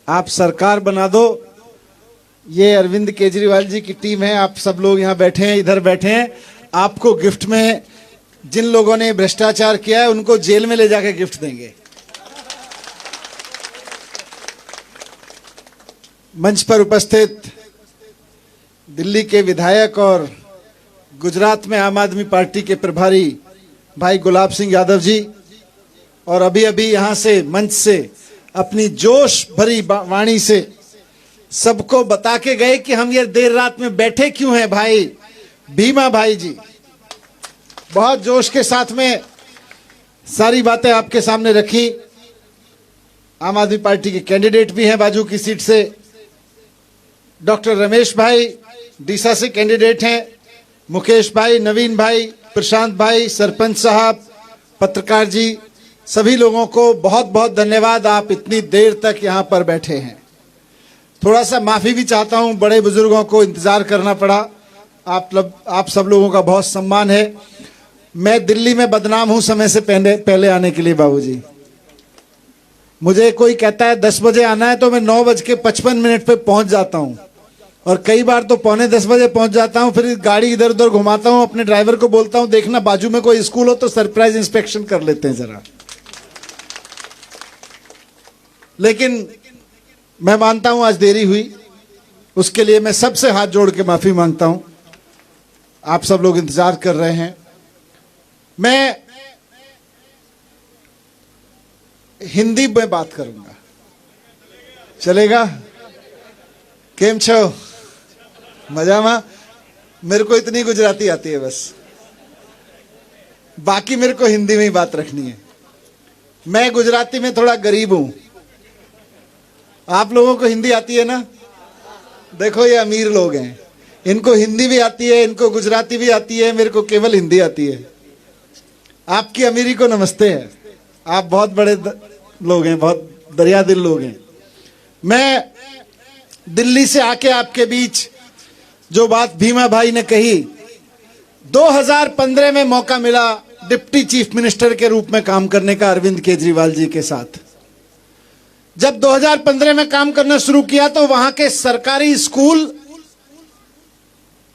आप सरकार बना दो। ये अरविंद केजरीवाल जी की टीम है, आप सब लोग यहाँ बैठे हैं, इधर बैठे हैं। आपको गिफ्ट में जिन लोगों ने भ्रष्टाचार किया है उनको जेल में ले जाके गिफ्ट देंगे। मंच पर उपस्थित दिल्ली के विधायक और गुजरात में आम आदमी पार्टी के प्रभारी भाई गुलाब सिंह यादव जी, और अभी अभी यहां से मंच से अपनी जोश भरी वाणी से सबको बता के गए कि हम ये देर रात में बैठे क्यों हैं। भाई भीमा भाई जी बहुत जोश के साथ में सारी बातें आपके सामने रखी। आम आदमी पार्टी के कैंडिडेट भी हैं बाजू की सीट से। डॉक्टर रमेश भाई डीसा से कैंडिडेट हैं, मुकेश भाई, नवीन भाई, प्रशांत भाई, सरपंच साहब, पत्रकार जी, सभी लोगों को बहुत बहुत धन्यवाद। आप इतनी देर तक यहाँ पर बैठे हैं। थोड़ा सा माफी भी चाहता हूँ, बड़े बुजुर्गों को इंतजार करना पड़ा। आप सब लोगों का बहुत सम्मान है। मैं दिल्ली में बदनाम हूँ समय से पहले आने के लिए। बाबूजी मुझे कोई कहता है 10 बजे आना है तो मैं 9:55 पे पहुंच जाता हूँ, और कई बार तो 9:45 बजे पहुंच जाता हूँ। फिर गाड़ी इधर उधर घुमाता हूँ, अपने ड्राइवर को बोलता हूँ देखना बाजू में कोई स्कूल हो तो सरप्राइज इंस्पेक्शन कर लेते हैं जरा। लेकिन मैं मानता हूं आज देरी हुई, उसके लिए मैं सबसे हाथ जोड़ के माफी मांगता हूं। आप सब लोग इंतजार कर रहे हैं। मैं हिंदी में बात करूंगा, चलेगा? केम छो? मजा मा? मेरे को इतनी गुजराती आती है बस, बाकी मेरे को हिंदी में ही बात रखनी है। मैं गुजराती में थोड़ा गरीब हूं। आप लोगों को हिंदी आती है ना? देखो ये अमीर लोग हैं, इनको हिंदी भी आती है, इनको गुजराती भी आती है, मेरे को केवल हिंदी आती है। आपकी अमीरी को नमस्ते है, आप बहुत बड़े लोग हैं, बहुत दरिया दिल लोग हैं। मैं दिल्ली से आके आपके बीच जो बात भीमा भाई ने कही, 2015 में मौका मिला डिप्टी चीफ मिनिस्टर के रूप में काम करने का अरविंद केजरीवाल जी के साथ। जब 2015 में काम करना शुरू किया तो वहां के सरकारी स्कूल,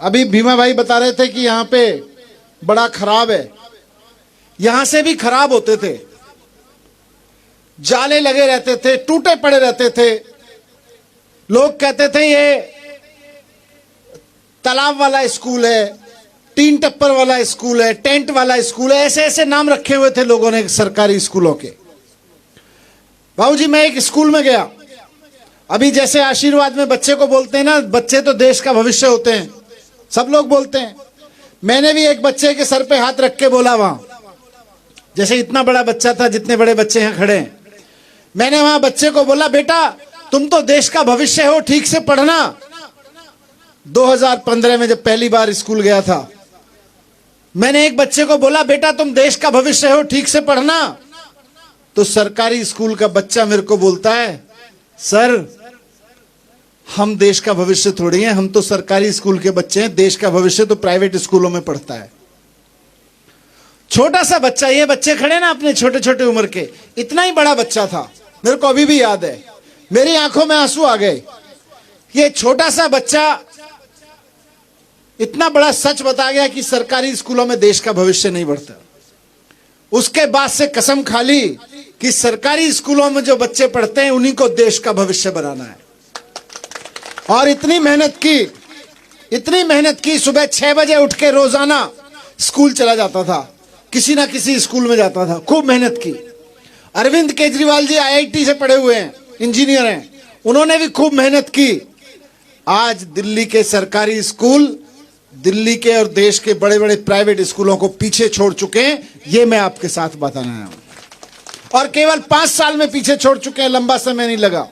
अभी भीमा भाई बता रहे थे कि यहां पे बड़ा खराब है, यहां से भी खराब होते थे। जाले लगे रहते थे, टूटे पड़े रहते थे। लोग कहते थे ये तालाब वाला स्कूल है, टीन टप्पर वाला स्कूल है, टेंट वाला स्कूल है, ऐसे ऐसे नाम रखे हुए थे लोगों ने सरकारी स्कूलों के। बाबूजी मैं एक स्कूल में गया, अभी जैसे आशीर्वाद में बच्चे को बोलते हैं ना, बच्चे तो देश का भविष्य होते हैं, सब लोग बोलते हैं। मैंने भी एक बच्चे के सर पे हाथ रख के बोला वहां, जैसे इतना बड़ा बच्चा था जितने बड़े बच्चे यहां खड़े हैं। मैंने वहां बच्चे को बोला बेटा तुम तो देश का भविष्य हो, ठीक से पढ़ना। 2015 में जब पहली बार स्कूल गया था, मैंने एक बच्चे को बोला बेटा तुम देश का भविष्य हो, ठीक से पढ़ना। तो सरकारी स्कूल का बच्चा मेरे को बोलता है सर हम देश का भविष्य थोड़ी हैं, हम तो सरकारी स्कूल के बच्चे हैं, देश का भविष्य तो प्राइवेट स्कूलों में पढ़ता है। छोटा सा बच्चा, ये बच्चे खड़े ना अपने छोटे छोटे उम्र के, इतना ही बड़ा बच्चा था, मेरे को अभी भी याद है, मेरी आंखों में आंसू आ गए। ये छोटा सा बच्चा इतना बड़ा सच बता गया कि सरकारी स्कूलों में देश का भविष्य नहीं बढ़ता। उसके बाद से कसम खा ली कि सरकारी स्कूलों में जो बच्चे पढ़ते हैं उन्हीं को देश का भविष्य बनाना है। और इतनी मेहनत की, सुबह 6 बजे उठ के रोजाना स्कूल चला जाता था, किसी ना किसी स्कूल में जाता था, खूब मेहनत की। अरविंद केजरीवाल जी IIT से पढ़े हुए हैं, इंजीनियर हैं, उन्होंने भी खूब मेहनत की। आज दिल्ली के सरकारी स्कूल दिल्ली के और देश के बड़े बड़े प्राइवेट स्कूलों को पीछे छोड़ चुके हैं, ये मैं आपके साथ बताना आया हूं। और केवल 5 साल में पीछे छोड़ चुके हैं, लंबा समय नहीं लगा।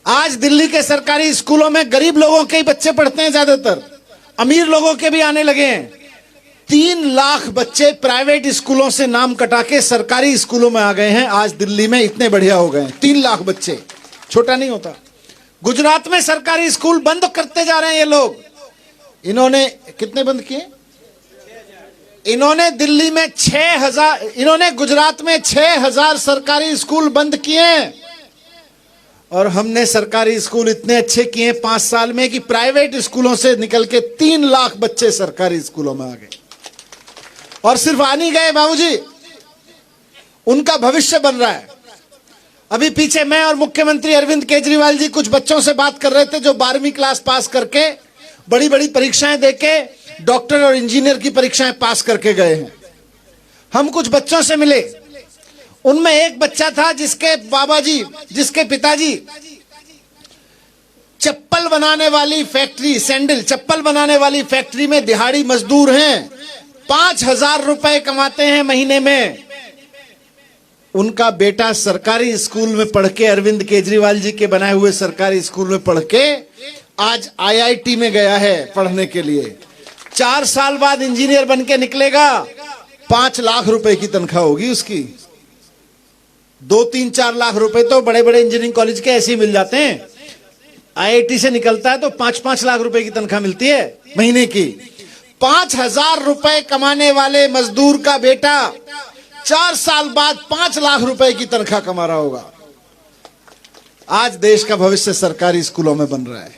आज दिल्ली के सरकारी स्कूलों में गरीब लोगों के ही बच्चे पढ़ते हैं, ज्यादातर अमीर लोगों के भी आने लगे हैं। 3 लाख बच्चे प्राइवेट स्कूलों से नाम कटा के सरकारी स्कूलों में आ गए हैं। आज दिल्ली में इतने बढ़िया हो गए हैं, 3 लाख बच्चे, छोटा नहीं होता। गुजरात में सरकारी स्कूल बंद करते जा रहे हैं ये लोग। इन्होंने कितने बंद किए? इन्होंने दिल्ली में 6000, इन्होंने गुजरात में 6000 सरकारी स्कूल बंद किए। और हमने सरकारी स्कूल इतने अच्छे किए 5 साल में कि प्राइवेट स्कूलों से निकल के 3 लाख बच्चे सरकारी स्कूलों में आ गए। और सिर्फ आ नहीं गए बाबूजी, उनका भविष्य बन रहा है। अभी पीछे मैं और मुख्यमंत्री अरविंद केजरीवाल जी कुछ बच्चों से बात कर रहे थे जो 12वीं क्लास पास करके बड़ी बड़ी परीक्षाएं देके डॉक्टर और इंजीनियर की परीक्षाएं पास करके गए हैं। हम कुछ बच्चों से मिले, उनमें एक बच्चा था जिसके जिसके पिताजी चप्पल बनाने वाली फैक्ट्री, सैंडल चप्पल बनाने वाली फैक्ट्री में दिहाड़ी मजदूर हैं, 5,000 रुपए कमाते हैं महीने में। उनका बेटा सरकारी स्कूल में पढ़ के, अरविंद केजरीवाल जी के बनाए हुए सरकारी स्कूल में पढ़ के आज IIT में गया है पढ़ने के लिए। 4 साल बाद इंजीनियर बन के निकलेगा, 5 लाख रुपए की तनख्वाह होगी उसकी। 2-3-4 लाख रुपए तो बड़े बड़े इंजीनियरिंग कॉलेज के ऐसे ही मिल जाते हैं। IIT से निकलता है तो 5-5 लाख रुपए की तनख्वाह मिलती है महीने की। 5,000 रुपए कमाने वाले मजदूर का बेटा 4 साल बाद 5 लाख रुपए की तनख्वाह कमा रहा होगा। आज देश का भविष्य सरकारी स्कूलों में बन रहा है,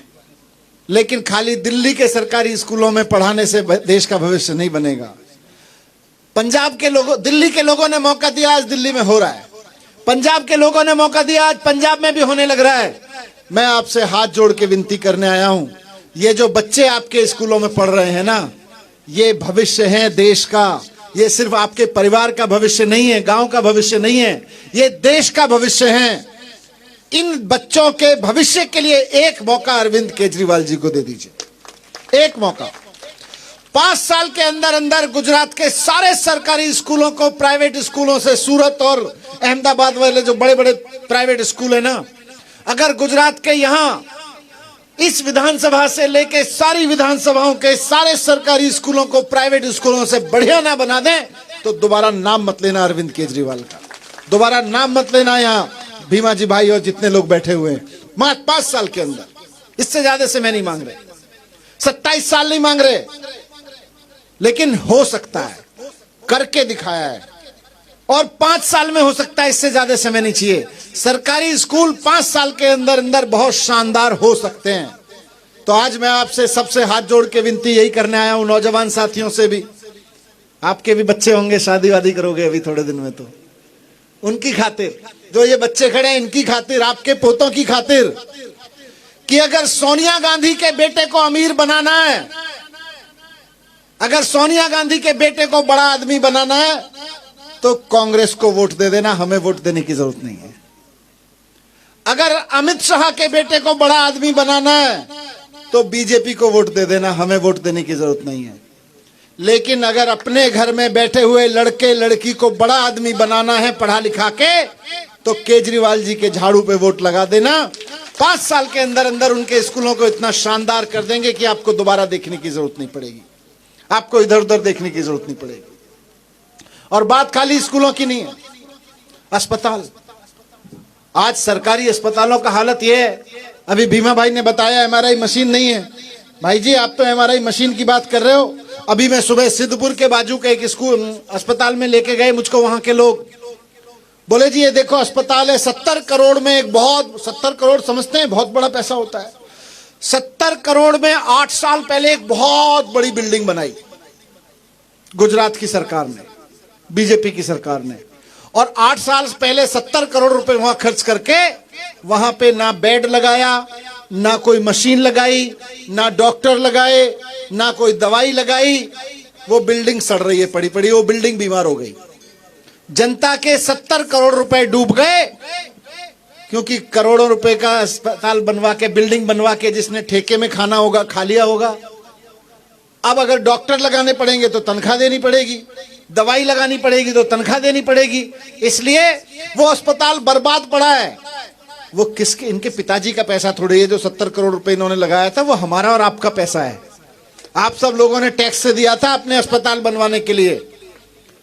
लेकिन खाली दिल्ली के सरकारी स्कूलों में पढ़ाने से देश का भविष्य नहीं बनेगा। पंजाब के लोगों, दिल्ली के लोगों ने मौका दिया, आज दिल्ली में हो रहा है। पंजाब के लोगों ने मौका दिया, आज पंजाब में भी होने लग रहा है। मैं आपसे हाथ जोड़ के विनती करने आया हूं, ये जो बच्चे आपके स्कूलों में पढ़ रहे हैं ना, ये भविष्य है देश का। ये सिर्फ आपके परिवार का भविष्य नहीं है, गांव का भविष्य नहीं है, ये देश का भविष्य है। इन बच्चों के भविष्य के लिए एक मौका अरविंद केजरीवाल जी को दे दीजिए, एक मौका। 5 साल के अंदर अंदर गुजरात के सारे सरकारी स्कूलों को प्राइवेट स्कूलों से, सूरत और अहमदाबाद वाले जो बड़े बड़े प्राइवेट स्कूल है ना, अगर गुजरात के यहां इस विधानसभा से लेके सारी विधानसभाओं के सारे सरकारी स्कूलों को प्राइवेट स्कूलों से बढ़िया ना बना दें तो दोबारा नाम मत लेना अरविंद केजरीवाल का, दोबारा नाम मत लेना। यहाँ भीमा जी भाई और जितने लोग बैठे हुए हैं, मात्र 5 साल के अंदर, इससे ज्यादा से मैं नहीं मांग रहे, 27 साल नहीं मांग रहे, लेकिन हो सकता है, करके दिखाया है। और 5 साल में हो सकता है, इससे ज्यादा समय नहीं चाहिए। सरकारी स्कूल 5 साल के अंदर अंदर बहुत शानदार हो सकते हैं। तो आज मैं आपसे सबसे हाथ जोड़ के विनती यही करने आया हूं, नौजवान साथियों से भी, आपके भी बच्चे होंगे, शादी वादी करोगे अभी थोड़े दिन में, तो उनकी खातिर, जो ये बच्चे खड़े हैं इनकी खातिर, आपके पोतों की खातिर, कि अगर सोनिया गांधी के बेटे को अमीर बनाना है, अगर सोनिया गांधी के बेटे को बड़ा आदमी बनाना है, तो कांग्रेस को वोट दे देना, हमें वोट देने की जरूरत नहीं है। अगर अमित शाह के बेटे को बड़ा आदमी बनाना है तो बीजेपी को वोट दे देना, हमें वोट देने की जरूरत नहीं है। लेकिन अगर अपने घर में बैठे हुए लड़के लड़की को बड़ा आदमी बनाना है पढ़ा लिखा के, तो केजरीवाल जी के झाड़ू पे वोट लगा देना। 5 साल के अंदर अंदर उनके स्कूलों को इतना शानदार कर देंगे कि आपको दोबारा देखने की जरूरत नहीं पड़ेगी, आपको इधर उधर देखने की जरूरत नहीं पड़ेगी। और बात खाली स्कूलों की नहीं है, अस्पताल, आज सरकारी अस्पतालों का हालत यह है, अभी भीमा भाई ने बताया MRI मशीन नहीं है। भाई जी आप तो MRI मशीन की बात कर रहे हो, अभी मैं सुबह सिद्धपुर के बाजू के एक स्कूल अस्पताल में लेके गए मुझको, वहां के लोग बोले जी ये देखो अस्पताल है, 70 करोड़ में एक बहुत, 70 करोड़ समझते हैं बहुत बड़ा पैसा होता है, 70 करोड़ में 8 साल पहले एक बहुत बड़ी बिल्डिंग बनाई गुजरात की सरकार ने, बीजेपी की सरकार ने। और 8 साल पहले 70 करोड़ रुपए वहां खर्च करके वहां पे ना बेड लगाया, ना कोई मशीन लगाई, ना डॉक्टर लगाए, ना कोई दवाई लगाई। वो बिल्डिंग सड़ रही है पड़ी पड़ी, वो बिल्डिंग बीमार हो गई। जनता के 70 करोड़ रुपए डूब गए, क्योंकि करोड़ों रुपए का अस्पताल बनवा के, बिल्डिंग बनवा के जिसने ठेके में खाना होगा खा लिया होगा। अब अगर डॉक्टर लगाने पड़ेंगे तो तनख्वाह देनी पड़ेगी, दवाई लगानी पड़ेगी तो तनख्वाह देनी पड़ेगी, इसलिए वो अस्पताल बर्बाद पड़ा है। वो किसके, इनके पिताजी का पैसा थोड़ी है। जो 70 करोड़ रुपए इन्होंने लगाया था वो हमारा और आपका पैसा है। आप सब लोगों ने टैक्स से दिया था अपने अस्पताल बनवाने के लिए,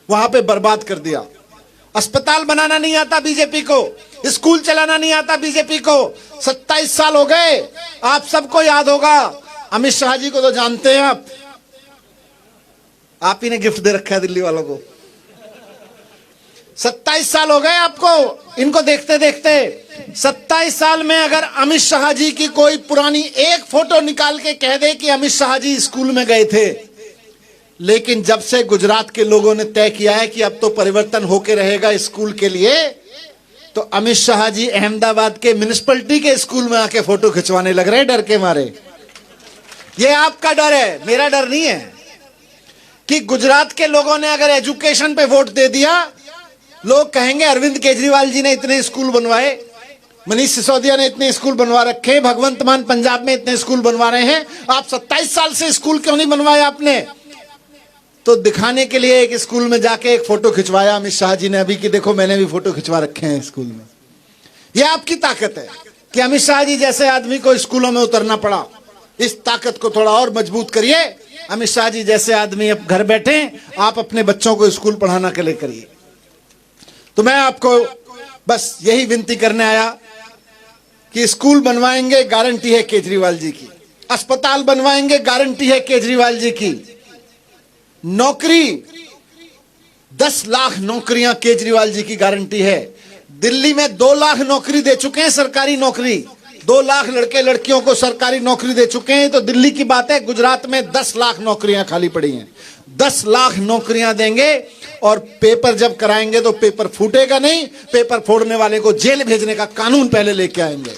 वहां पे बर्बाद कर दिया। अस्पताल बनाना नहीं आता बीजेपी को, स्कूल चलाना नहीं आता बीजेपी को। 27 साल हो गए, आप सबको याद होगा, अमित शाह जी को तो जानते हैं आप ही ने गिफ्ट दे रखा है दिल्ली वालों को। 27 साल हो गए आपको इनको देखते देखते। 27 साल में अगर अमित शाह जी की कोई पुरानी एक फोटो निकाल के कह दे कि अमित शाह जी स्कूल में गए थे, लेकिन जब से गुजरात के लोगों ने तय किया है कि अब तो परिवर्तन होके रहेगा स्कूल के लिए, तो अमित शाह जी अहमदाबाद के म्युनिसिपैलिटी के स्कूल में आके फोटो खिंचवाने लग रहे हैं डर के मारे। ये आपका डर है, मेरा डर नहीं है। कि गुजरात के लोगों ने अगर एजुकेशन पे वोट दे दिया, लोग कहेंगे अरविंद केजरीवाल जी ने इतने स्कूल बनवाए, मनीष सिसोदिया ने इतने स्कूल बनवा रखे, भगवंत मान पंजाब में इतने स्कूल बनवा रहे हैं, आप 27 साल से स्कूल क्यों नहीं बनवाए आपने? तो दिखाने के लिए एक स्कूल में जाके एक फोटो खिंचवाया अमित शाह जी ने अभी कि देखो मैंने भी फोटो खिंचवा रखे हैं स्कूल में। यह आपकी ताकत है कि अमित शाह जी जैसे आदमी को स्कूलों में उतरना पड़ा। इस ताकत को थोड़ा और मजबूत करिए। अमित शाह जी जैसे आदमी अब घर बैठे, आप अपने बच्चों को स्कूल पढ़ाना के लिए करिए। तो मैं आपको बस यही विनती करने आया कि स्कूल बनवाएंगे, गारंटी है केजरीवाल जी की। अस्पताल बनवाएंगे, गारंटी है केजरीवाल जी की। नौकरी 10 लाख नौकरियां केजरीवाल जी की गारंटी है। दिल्ली में 2 लाख नौकरी दे चुके हैं, सरकारी नौकरी 2 लाख लड़के लड़कियों को सरकारी नौकरी दे चुके हैं। तो दिल्ली की बात है, गुजरात में 10 लाख नौकरियां खाली पड़ी हैं। 10 लाख नौकरियां देंगे और पेपर जब कराएंगे तो पेपर फूटेगा नहीं, पेपर फोड़ने वाले को जेल भेजने का कानून पहले लेके आएंगे।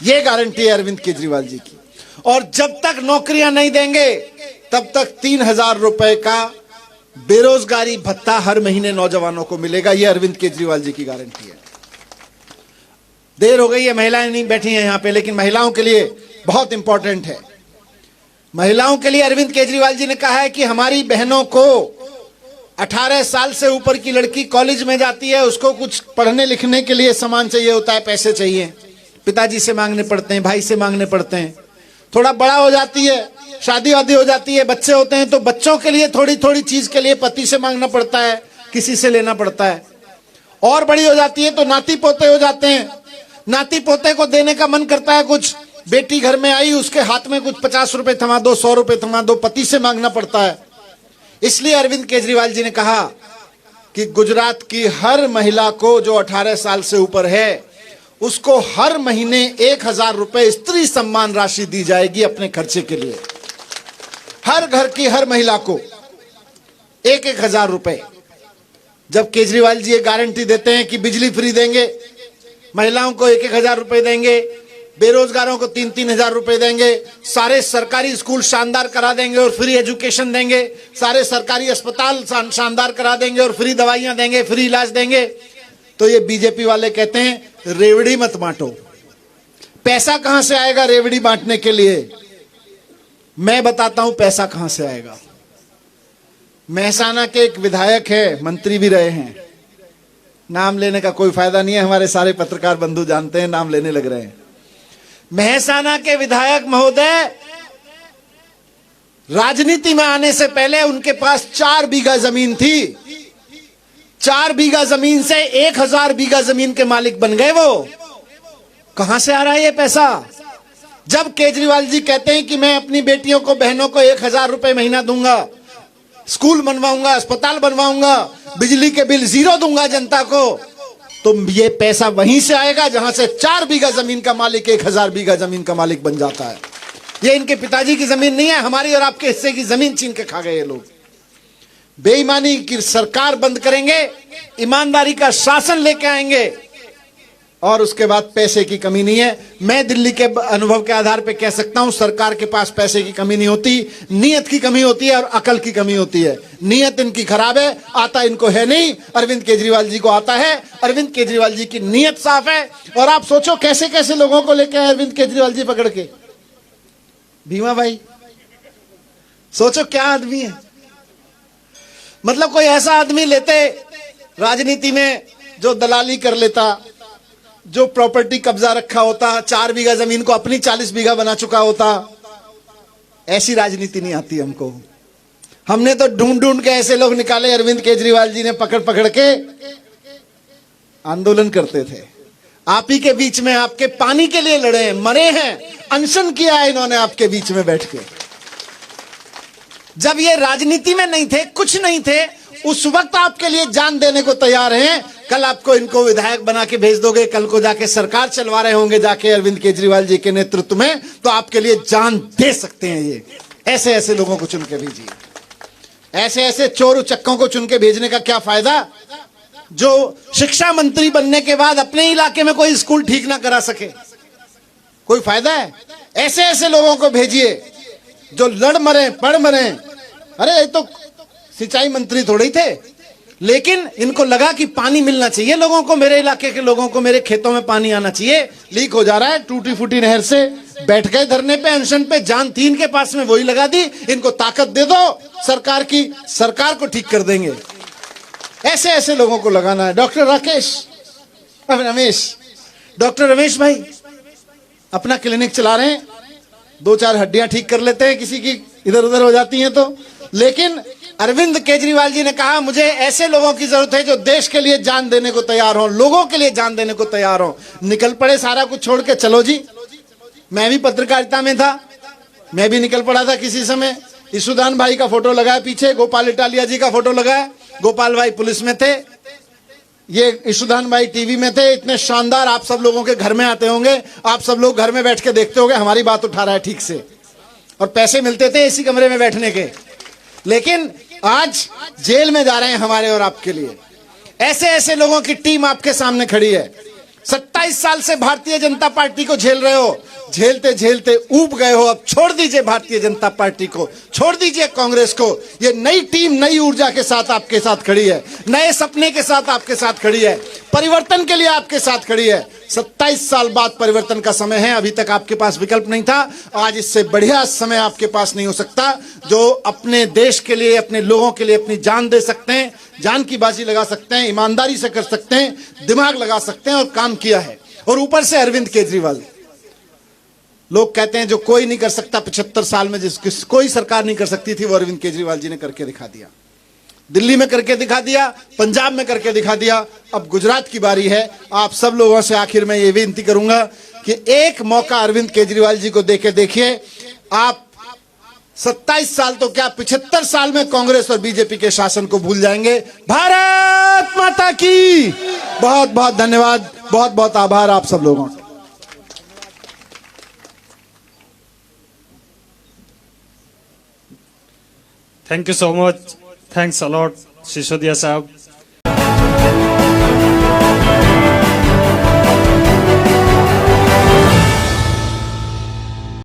यह गारंटी है अरविंद केजरीवाल जी की। और जब तक नौकरियां नहीं देंगे तब तक 3000 रुपए का बेरोजगारी भत्ता हर महीने नौजवानों को मिलेगा। यह अरविंद केजरीवाल जी की गारंटी है। देर हो गई है, महिलाएं नहीं बैठी हैं यहां पे, लेकिन महिलाओं के लिए बहुत इंपॉर्टेंट है। महिलाओं के लिए अरविंद केजरीवाल जी ने कहा है कि हमारी बहनों को 18 साल से ऊपर की लड़की कॉलेज में जाती है, उसको कुछ पढ़ने लिखने के लिए सामान चाहिए होता है, पैसे चाहिए, पिताजी से मांगने पड़ते हैं, भाई से मांगने पड़ते हैं। थोड़ा बड़ा हो जाती है, शादी वादी हो जाती है, बच्चे होते हैं, तो बच्चों के लिए थोड़ी थोड़ी चीज के लिए पति से मांगना पड़ता है, किसी से लेना पड़ता है। और बड़ी हो जाती है तो नाती पोते हो जाते हैं, नाती पोते को देने का मन करता है कुछ। बेटी घर में आई, उसके हाथ में कुछ 50 रुपए थमा दो, 100 रुपए थमा दो, पति से मांगना पड़ता है। इसलिए अरविंद केजरीवाल जी ने कहा कि गुजरात की हर महिला को जो 18 साल से ऊपर है, उसको हर महीने 1000 रुपए स्त्री सम्मान राशि दी जाएगी अपने खर्चे के लिए। हर घर की हर महिला को 1000 रुपए। जब केजरीवाल जी ये गारंटी देते हैं कि बिजली फ्री देंगे, महिलाओं को 1000 रुपए देंगे, बेरोजगारों को 3000 रुपए देंगे, सारे सरकारी स्कूल शानदार करा देंगे और फ्री एजुकेशन देंगे, सारे सरकारी अस्पताल शानदार करा देंगे और फ्री दवाइयां देंगे, फ्री इलाज देंगे, तो ये बीजेपी वाले कहते हैं रेवड़ी मत बांटो। पैसा कहां से आएगा रेवड़ी बांटने के लिए? मैं बताता हूं पैसा कहां से आएगा। मेहसाना के एक विधायक है, मंत्री भी रहे हैं, नाम लेने का कोई फायदा नहीं है, हमारे सारे पत्रकार बंधु जानते हैं, नाम लेने लग रहे हैं। मेहसाना के विधायक महोदय राजनीति में आने से पहले उनके पास 4 बीघा जमीन थी। 4 बीघा जमीन से 1000 बीघा जमीन के मालिक बन गए। वो कहां से आ रहा है ये पैसा? जब केजरीवाल जी कहते हैं कि मैं अपनी बेटियों को, बहनों को 1000 रुपए महीना दूंगा, स्कूल बनवाऊंगा, अस्पताल बनवाऊंगा, बिजली के बिल 0 दूंगा जनता को, तो ये पैसा वहीं से आएगा जहां से 4 बीघा जमीन का मालिक 1000 बीघा जमीन का मालिक बन जाता है। ये इनके पिताजी की जमीन नहीं है, हमारी और आपके हिस्से की जमीन छीन के खा गए ये लोग। बेईमानी की सरकार बंद करेंगे, ईमानदारी का शासन लेके आएंगे और उसके बाद पैसे की कमी नहीं है। मैं दिल्ली के अनुभव के आधार पे कह सकता हूं, सरकार के पास पैसे की कमी नहीं होती, नीयत की कमी होती है और अकल की कमी होती है। नीयत इनकी खराब है, आता इनको है नहीं, अरविंद केजरीवाल जी को आता है। अरविंद केजरीवाल जी की नीयत साफ है। और आप सोचो कैसे कैसे लोगों को लेकर अरविंद केजरीवाल जी पकड़ के। भीमा भाई सोचो क्या आदमी है, मतलब कोई ऐसा आदमी लेते राजनीति में जो दलाली कर लेता, जो प्रॉपर्टी कब्जा रखा होता, 4 बीघा जमीन को अपनी 40 बीघा बना चुका होता। ऐसी राजनीति नहीं आती हमको। हमने तो ढूंढ ढूंढ के ऐसे लोग निकाले, अरविंद केजरीवाल जी ने पकड़ पकड़ के आंदोलन करते थे। आप ही के बीच में आपके पानी के लिए लड़े, मरे हैं, अनशन किया है इन्होंने आपके बीच में बैठ के। जब ये राजनीति में नहीं थे, कुछ नहीं थे, उस वक्त आपके लिए जान देने को तैयार हैं। कल आपको इनको विधायक बना के भेज दोगे, कल को जाके सरकार चलवा रहे होंगे जाके अरविंद केजरीवाल जी के नेतृत्व में, तो आपके लिए जान दे सकते हैं। ये ऐसे ऐसे लोगों को चुन के भेजिए। ऐसे ऐसे चोर उचक्कों को चुन के भेजने का क्या फायदा, जो शिक्षा मंत्री बनने के बाद अपने इलाके में कोई स्कूल ठीक ना करा सके? कोई फायदा है? ऐसे ऐसे लोगों को भेजिए जो लड़ मरे पढ़ मरे। अरे ये तो सिंचाई मंत्री थोड़े ही थे, लेकिन इनको लगा कि पानी मिलना चाहिए लोगों को, मेरे इलाके के लोगों को, मेरे खेतों में पानी आना चाहिए। लीक हो जा रहा है टूटी फूटी नहर से, बैठ गए धरने पे, अनशन पे, जान थी इनके पास में, वही लगा दी। इनको ताकत दे दो सरकार की, सरकार को ठीक कर देंगे। ऐसे ऐसे लोगों को लगाना है। डॉक्टर रमेश भाई अपना क्लिनिक चला रहे हैं, 2-4 हड्डियां ठीक कर लेते हैं, किसी की इधर उधर हो जाती हैं तो। लेकिन अरविंद केजरीवाल जी ने कहा मुझे ऐसे लोगों की जरूरत है जो देश के लिए जान देने को तैयार हो, लोगों के लिए जान देने को तैयार हो। निकल पड़े सारा कुछ छोड़ के, चलो जी। मैं भी पत्रकारिता में था, मैं भी निकल पड़ा था किसी समय। ईशुदान भाई का फोटो लगाया पीछे, गोपाल इटालिया जी का फोटो लगाया। गोपाल भाई पुलिस में थे, ये ईशुदान भाई टीवी में थे। इतने शानदार, आप सब लोगों के घर में आते होंगे, आप सब लोग घर में बैठ के देखते होंगे हमारी बात उठा रहा है ठीक से, और पैसे मिलते थे इसी कमरे में बैठने के। लेकिन आज जेल में जा रहे हैं हमारे और आपके लिए। ऐसे ऐसे लोगों की टीम आपके सामने खड़ी है। 27 साल से भारतीय जनता पार्टी को झेल रहे हो, झेलते झेलते ऊब गए हो। अब छोड़ दीजिए भारतीय जनता पार्टी को, छोड़ दीजिए कांग्रेस को। ये नई टीम नई ऊर्जा के साथ आपके साथ खड़ी है, नए सपने के साथ आपके साथ खड़ी है, परिवर्तन के लिए आपके साथ खड़ी है। 27 साल बाद परिवर्तन का समय है। अभी तक आपके पास विकल्प नहीं था, आज इससे बढ़िया समय आपके पास नहीं हो सकता, जो अपने देश के लिए, अपने लोगों के लिए अपनी जान दे सकते हैं, जान की बाजी लगा सकते हैं, ईमानदारी से कर सकते हैं, दिमाग लगा सकते हैं, और काम किया है। और ऊपर से अरविंद केजरीवाल। लोग कहते हैं जो कोई नहीं कर सकता 75 साल में, जिस कोई सरकार नहीं कर सकती थी, वो अरविंद केजरीवाल जी ने करके दिखा दिया। दिल्ली में करके दिखा दिया, पंजाब में करके दिखा दिया, अब गुजरात की बारी है। आप सब लोगों से आखिर में ये विनती करूंगा कि एक मौका अरविंद केजरीवाल जी को देके देखिए। आप 27 साल तो क्या 75 साल में कांग्रेस और बीजेपी के शासन को भूल जाएंगे। भारत माता की बहुत बहुत धन्यवाद, बहुत बहुत आभार आप सब लोगों का। Thank you so much. Thanks a lot, Sisodiya Sahab.